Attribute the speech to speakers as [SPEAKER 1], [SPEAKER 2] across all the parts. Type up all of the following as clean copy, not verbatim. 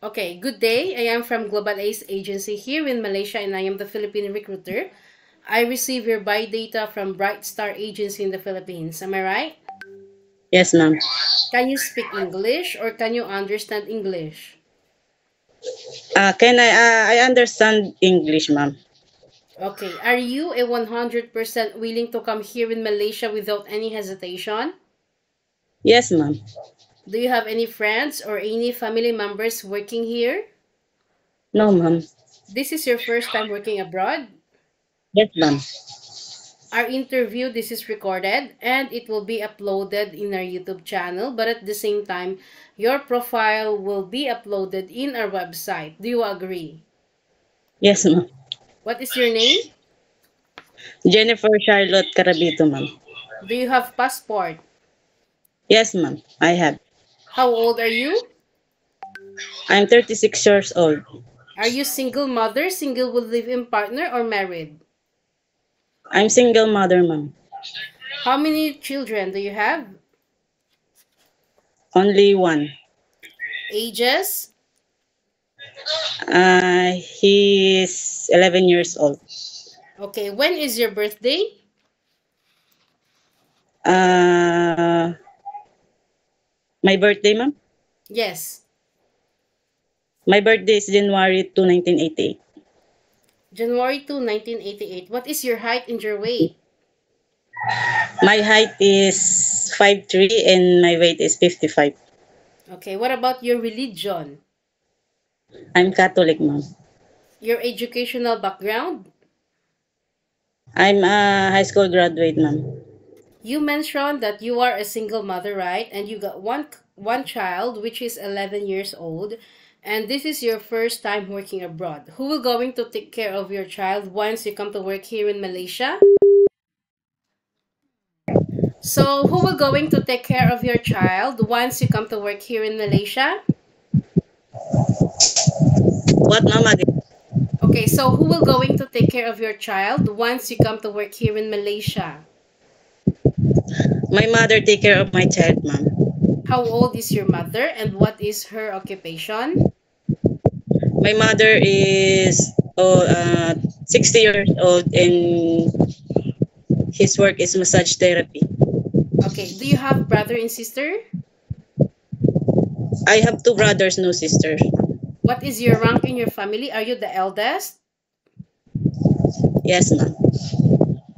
[SPEAKER 1] Okay, good day. I am from Global Ace Agency here in Malaysia and I am the Philippine recruiter. I receive your buy data from Bright Star Agency in the Philippines. Am I right?
[SPEAKER 2] Yes, ma'am.
[SPEAKER 1] Can you speak English or can you understand English?
[SPEAKER 2] Can I understand English, ma'am?
[SPEAKER 1] Okay, are you a 100% willing to come here in Malaysia without any hesitation?
[SPEAKER 2] Yes, ma'am.
[SPEAKER 1] Do you have any friends or any family members working here?
[SPEAKER 2] No, ma'am.
[SPEAKER 1] This is your first time working abroad?
[SPEAKER 2] Yes, ma'am.
[SPEAKER 1] Our interview, this is recorded and it will be uploaded in our YouTube channel, but at the same time, your profile will be uploaded in our website. Do you agree?
[SPEAKER 2] Yes, ma'am.
[SPEAKER 1] What is your name?
[SPEAKER 2] Jennifer Charlotte Carabito, ma'am.
[SPEAKER 1] Do you have passport?
[SPEAKER 2] Yes, ma'am. I have.
[SPEAKER 1] How old are you?
[SPEAKER 2] I'm 36 years old.
[SPEAKER 1] Are you single mother, single with live-in partner, or married?
[SPEAKER 2] I'm single mother, ma'am.
[SPEAKER 1] How many children do you have?
[SPEAKER 2] Only one.
[SPEAKER 1] Ages?
[SPEAKER 2] He's 11 years old.
[SPEAKER 1] Okay, when is your birthday?
[SPEAKER 2] Uh, my birthday, ma'am?
[SPEAKER 1] Yes,
[SPEAKER 2] My birthday is January 2, 1988.
[SPEAKER 1] January 2, 1988. What is your height and your weight?
[SPEAKER 2] My height is 5'3" and my weight is 55.
[SPEAKER 1] Okay, what about your religion?
[SPEAKER 2] I'm Catholic, ma'am.
[SPEAKER 1] Your educational background?
[SPEAKER 2] I'm a high school graduate, ma'am.
[SPEAKER 1] You mentioned that you are a single mother, right? And you got one child which is 11 years old, and this is your first time working abroad. Who will going to take care of your child once you come to work here in Malaysia? So, who will going to take care of your child once you come to work here in Malaysia?
[SPEAKER 2] What, ma'am? Again?
[SPEAKER 1] Okay, so who will going to take care of your child once you come to work here in Malaysia?
[SPEAKER 2] My mother take care of my child, ma'am.
[SPEAKER 1] How old is your mother and what is her occupation?
[SPEAKER 2] My mother is 60 years old and his work is massage therapy.
[SPEAKER 1] Okay, do you have brother and sister?
[SPEAKER 2] I have two brothers, no sisters.
[SPEAKER 1] What is your rank in your family? Are you the eldest?
[SPEAKER 2] Yes, ma'am.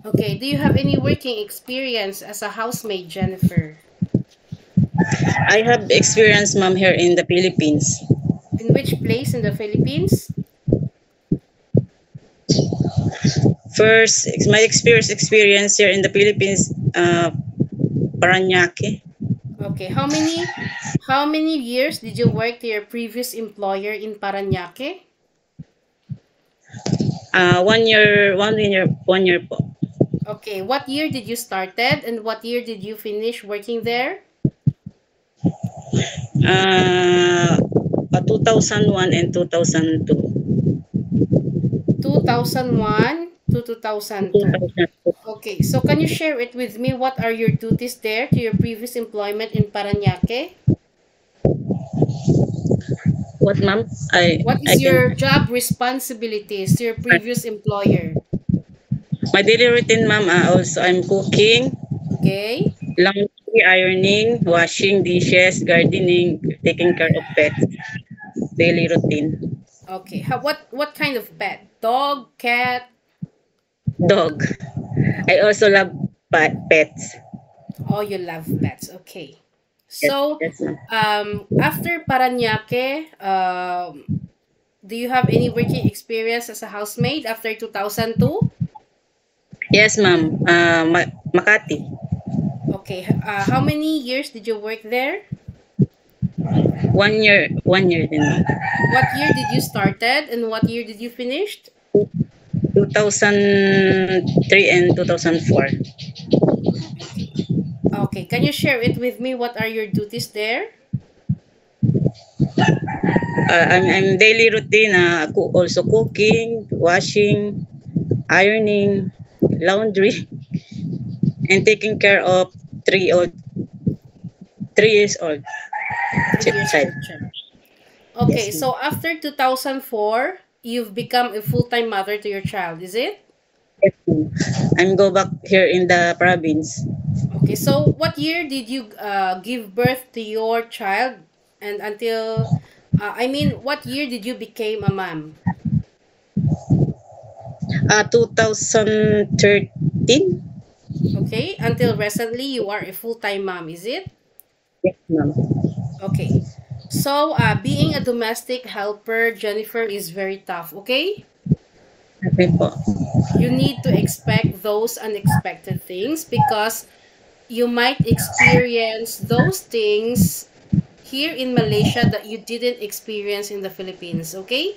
[SPEAKER 1] Okay, do you have any working experience as a housemaid, Jennifer?
[SPEAKER 2] I have experience, ma'am, here in the Philippines.
[SPEAKER 1] In which place in the Philippines?
[SPEAKER 2] First, my experience here in the Philippines, Paranaque.
[SPEAKER 1] Okay, how many years did you work to your previous employer in Paranaque?
[SPEAKER 2] 1 year po.
[SPEAKER 1] Okay, what year did you started and what year did you finish working there?
[SPEAKER 2] 2001 and 2002.
[SPEAKER 1] 2001 to 2002.
[SPEAKER 2] 2002.
[SPEAKER 1] Okay, so can you share it with me? What are your duties there to your previous employment in Paranaque?
[SPEAKER 2] What, ma'am?
[SPEAKER 1] What
[SPEAKER 2] I
[SPEAKER 1] is
[SPEAKER 2] can.
[SPEAKER 1] your job responsibilities to your previous employer?
[SPEAKER 2] My daily routine, ma'am, also I'm cooking,
[SPEAKER 1] Okay.
[SPEAKER 2] laundry, ironing, washing dishes, gardening, taking care of pets. Daily routine.
[SPEAKER 1] Okay. What kind of pet? Dog, cat?
[SPEAKER 2] Dog. I also love pets.
[SPEAKER 1] Oh, you love pets. Okay.
[SPEAKER 2] Yes,
[SPEAKER 1] So,
[SPEAKER 2] yes, ma'am.
[SPEAKER 1] after Paranaque, do you have any working experience as a housemaid after 2002?
[SPEAKER 2] Yes, ma'am. Makati.
[SPEAKER 1] Okay. How many years did you work there?
[SPEAKER 2] 1 year. 1 year din, ma'am.
[SPEAKER 1] What year did you started and what year did you finished?
[SPEAKER 2] 2003 and 2004.
[SPEAKER 1] Okay. Can you share it with me? What are your duties there?
[SPEAKER 2] I'm daily routine. Also cooking, washing, ironing, laundry, and taking care of 3 years old
[SPEAKER 1] 3 years
[SPEAKER 2] child.
[SPEAKER 1] old child. Okay,
[SPEAKER 2] Yes, ma'am.
[SPEAKER 1] so after 2004, you've become a full-time mother to your child, is it?
[SPEAKER 2] Yes, ma'am. I'm go back here in the province.
[SPEAKER 1] Okay, so what year did you give birth to your child and until, what year did you became a mom?
[SPEAKER 2] 2013.
[SPEAKER 1] Okay, until recently you are a full-time mom, is it?
[SPEAKER 2] Yes, ma'am.
[SPEAKER 1] Okay. So, being a domestic helper, Jennifer, is very tough, okay?
[SPEAKER 2] Okay po.
[SPEAKER 1] You need to expect those unexpected things because you might experience those things here in Malaysia that you didn't experience in the Philippines, okay?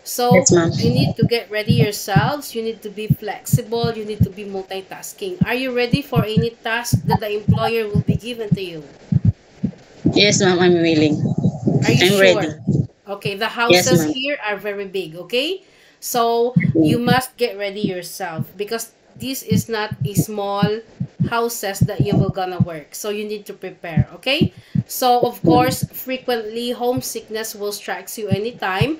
[SPEAKER 1] So
[SPEAKER 2] Yes, ma'am.
[SPEAKER 1] you need to get ready yourselves. You need to be flexible. You need to be multitasking. Are you ready for any task that the employer will be given to you?
[SPEAKER 2] Yes, ma'am. I'm willing.
[SPEAKER 1] Are you
[SPEAKER 2] I'm ready.
[SPEAKER 1] sure? Okay, the
[SPEAKER 2] Yes,
[SPEAKER 1] houses
[SPEAKER 2] ma'am.
[SPEAKER 1] here are very big, okay? So you must get ready yourself because this is not a small houses that you will gonna work. So you need to prepare, okay? So of
[SPEAKER 2] Ma'am.
[SPEAKER 1] course, frequently homesickness will strikes you anytime.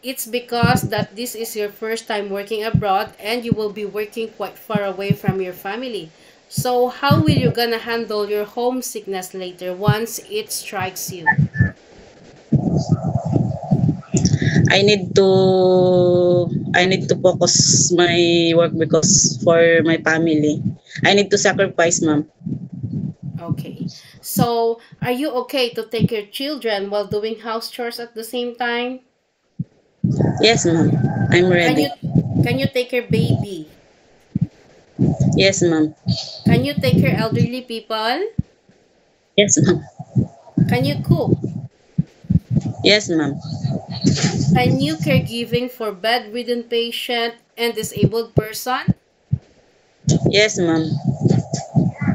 [SPEAKER 1] It's because that this is your first time working abroad and you will be working quite far away from your family. So how will you gonna handle your homesickness later once it strikes you?
[SPEAKER 2] I need to I need to focus my work because for my family. I need to sacrifice, ma'am.
[SPEAKER 1] Okay. So, are you okay to take your children while doing house chores at the same time?
[SPEAKER 2] Yes, ma'am. I'm
[SPEAKER 1] Can
[SPEAKER 2] ready.
[SPEAKER 1] you can you take your baby?
[SPEAKER 2] Yes, ma'am.
[SPEAKER 1] Can you take your elderly people?
[SPEAKER 2] Yes, ma'am.
[SPEAKER 1] Can you cook?
[SPEAKER 2] Yes, ma'am.
[SPEAKER 1] Can you caregiving for bedridden patient and disabled person?
[SPEAKER 2] Yes, ma'am.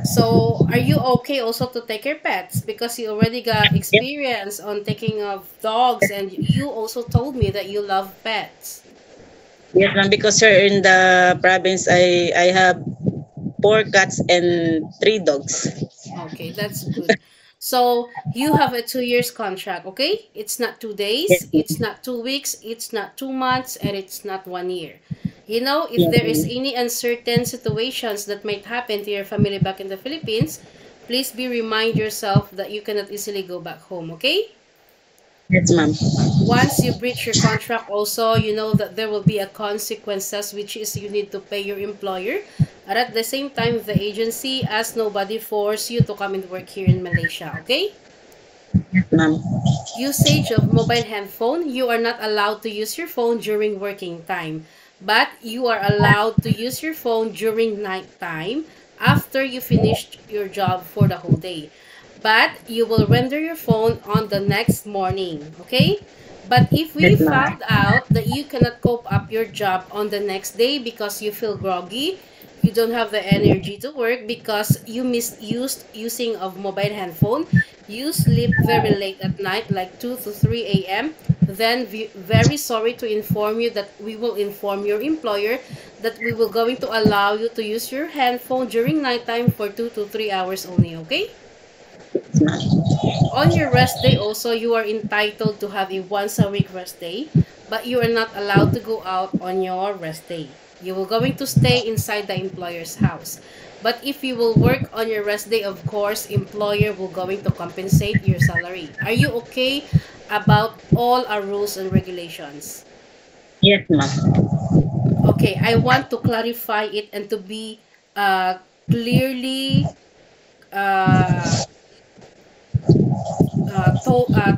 [SPEAKER 1] So, are you okay also to take your pets because you already got
[SPEAKER 2] Yes,
[SPEAKER 1] experience on taking of dogs and you also told me that you love pets.
[SPEAKER 2] yes, ma'am. Because here in the province, I have four cats and three dogs.
[SPEAKER 1] Okay, that's good. So you have a 2 years contract, okay? It's not
[SPEAKER 2] Yes,
[SPEAKER 1] 2 days, it's
[SPEAKER 2] ma'am.
[SPEAKER 1] not 2 weeks, it's not 2 months, and it's not 1 year. You know, if
[SPEAKER 2] Yes,
[SPEAKER 1] there is
[SPEAKER 2] ma'am.
[SPEAKER 1] any uncertain situations that might happen to your family back in the Philippines, please be remind yourself that you cannot easily go back home, okay?
[SPEAKER 2] Yes, ma'am.
[SPEAKER 1] Once you breach your contract also, you know that there will be a consequences which is you need to pay your employer. And at the same time, the agency as nobody force you to come and work here in Malaysia, okay?
[SPEAKER 2] Yes, ma'am.
[SPEAKER 1] Usage of mobile handphone, you are not allowed to use your phone during working time, but you are allowed to use your phone during night time after you finished your job for the whole day. But you will render your phone on the next morning, okay? But if we
[SPEAKER 2] Yes, ma'am.
[SPEAKER 1] found out that you cannot cope up your job on the next day because you feel groggy, you don't have the energy to work because you misused using of mobile handphone, you sleep very late at night, like 2 to 3 a.m., then very sorry to inform you that we will inform your employer that we will going to allow you to use your handphone during nighttime for 2 to 3 hours only, okay?
[SPEAKER 2] Yes, ma'am.
[SPEAKER 1] On your rest day also, you are entitled to have a once a week rest day, but you are not allowed to go out on your rest day. You will going to stay inside the employer's house. But if you will work on your rest day, of course, employer will going to compensate your salary. Are you okay about all our rules and regulations?
[SPEAKER 2] Yes, ma'am.
[SPEAKER 1] Okay, I want to clarify it and to be clearly uh,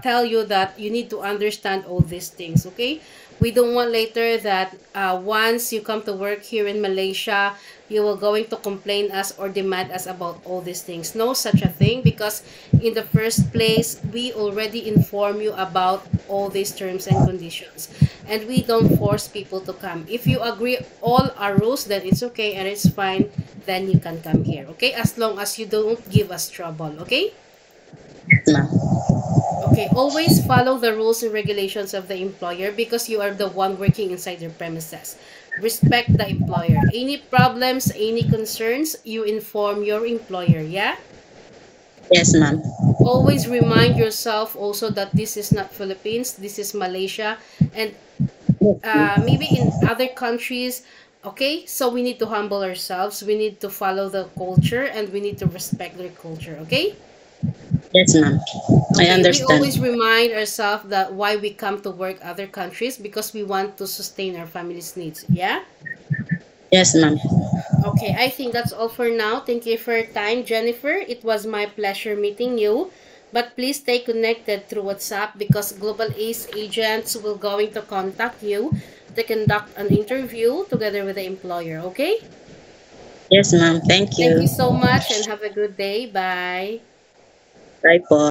[SPEAKER 1] tell you that you need to understand all these things, okay? We don't want later that once you come to work here in Malaysia, you will going to complain us or demand us about all these things. No such a thing because in the first place, we already inform you about all these terms and conditions. And we don't force people to come. If you agree all our rules, then it's okay and it's fine. Then you can come here, okay? As long as you don't give us trouble, okay?
[SPEAKER 2] Yes, ma'am.
[SPEAKER 1] Okay, always follow the rules and regulations of the employer because you are the one working inside their premises. Respect the employer. Any problems, any concerns, you inform your employer, yeah?
[SPEAKER 2] Yes, ma'am.
[SPEAKER 1] Always remind yourself also that this is not Philippines, this is Malaysia, and maybe in other countries. Okay, so we need to humble ourselves, we need to follow the culture, and we need to respect their culture. Okay.
[SPEAKER 2] Yes, ma'am. I
[SPEAKER 1] Okay, we
[SPEAKER 2] understand.
[SPEAKER 1] always remind ourselves that why we come to work other countries, because we want to sustain our family's needs. Yeah.
[SPEAKER 2] Yes, ma'am.
[SPEAKER 1] Okay, I think that's all for now. Thank you for your time, Jennifer. It was my pleasure meeting you. But please stay connected through WhatsApp, because Global Ace agents will going to contact you to conduct an interview together with the employer. Okay?
[SPEAKER 2] Yes, ma'am. Thank
[SPEAKER 1] Thank you
[SPEAKER 2] you.
[SPEAKER 1] so much and have a good day. Bye.
[SPEAKER 2] Bye po.